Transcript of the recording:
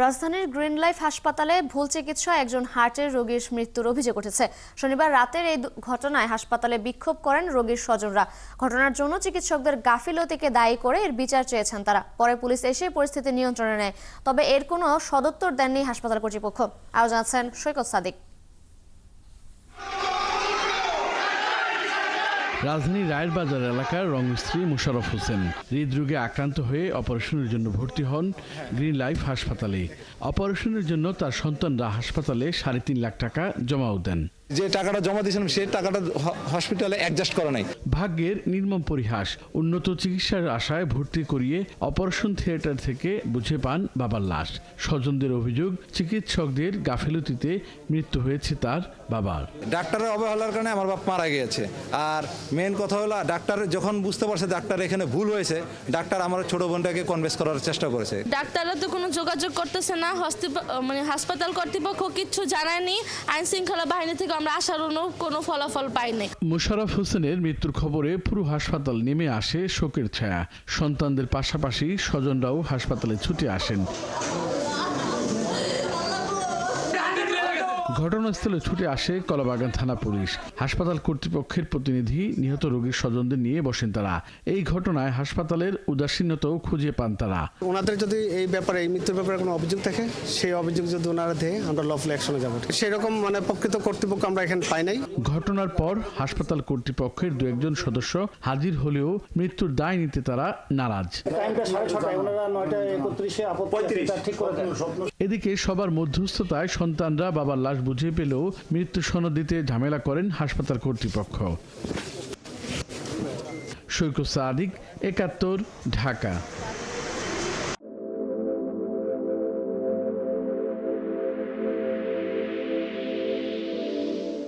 রাজধানীর green life হাসপাতালে ভুল চিকিৎসায় একজন হার্টের রোগীর মৃত্যুর অভিযোগ উঠেছে। শনিবার রাতের এই ঘটনায় হাসপাতালে বিক্ষোভ করেন রোগীর স্বজনরা। ঘটনার জন্য চিকিৎসকদের গাফিলতিকে দায়ী করে এর বিচার চেয়েছেন তারা। পরে পুলিশ এসে পরিস্থিতি নিয়ন্ত্রণে নেয়, তবে এর কোনো সদুত্তর দেননি হাসপাতাল কর্তৃপক্ষ। আরও জানাচ্ছেন সৈকত সাদিক। রাজধানীর রায়ের বাজার এলাকার রংমিস্ত্রি মোশাররফ হোসেন হৃদরোগে আক্রান্ত হয়ে অপারেশনের জন্য ভর্তি হন গ্রিন লাইফ হাসপাতালে। অপারেশনের জন্য তার সন্তানরা হাসপাতালে 3.5 লাখ টাকা জমাও দেন। যে টাকাটা জমা দিয়েছিলাম সেই টাকাটা হসপিটালে অ্যাডজাস্ট করা নাই। ভাগ্যের নির্মম পরিহাস, উন্নত চিকিৎসার আশায় ভর্তি করিয়ে অপারেশন থিয়েটার থেকে বুঝে পান বাবার লাশ। স্বজনদের অভিযোগ, চিকিৎসকদের গাফিলতিতে মৃত্যু হয়েছে তার বাবার। ডাক্তারের অবহেলার কারণে আমার বাপ মারা গিয়েছে। আর মেন কথা হলো, ডাক্তার যখন বুঝতে পারছে ডাক্তার এখানে ভুল হয়েছে, ডাক্তার আমার ছোট বোনটাকে কনভিন্স করার চেষ্টা করেছে। ডাক্তাররা তো কোনো যোগাযোগ করতেছে না, হাসপাতাল কর্তৃপক্ষ কিচ্ছু জানায়নি। আইন শৃঙ্খলা বাহিনী থেকে আমরা আসার কোনো ফলাফল পাইনি। মোশাররফ হোসেনের মৃত্যুর খবরে পুরো হাসপাতাল নেমে আসে শোকের ছায়া। সন্তানদের পাশাপাশি স্বজনরাও হাসপাতালে ছুটে আসেন। ঘটনাস্থলে ছুটে আসে কলাবাগান থানা পুলিশ। হাসপাতাল কর্তৃপক্ষের প্রতিনিধি নিহত রোগীর স্বজনদের নিয়ে বসেন তারা। এই ঘটনায় হাসপাতালের উদাসীনতাও খুঁজে পান তারা। ওনাদের যদি এই ব্যাপারে, এই মৃত্যুর ব্যাপারে কোনো অভিযোগ থাকে, সেই অভিযোগ যদি ওনারা দেয় আমরা লফুল অ্যাকশনে যাব। সেরকম প্রকৃত কর্তৃপক্ষ আমরা এখানে পাই নাই। ঘটনার পর হাসপাতাল কর্তৃপক্ষের 2-1 সদস্য হাজির হলেও মৃত্যুর দায় নিতে তারা নারাজ। এদিকে সবার মধ্যস্থতায় সন্তানরা বাবার লাশ বুঝে পেলেও মৃত্যু সনদ দিতে ঝামেলা করেন হাসপাতাল কর্তৃপক্ষ। সৈকত সাদিক, 71, ঢাকা।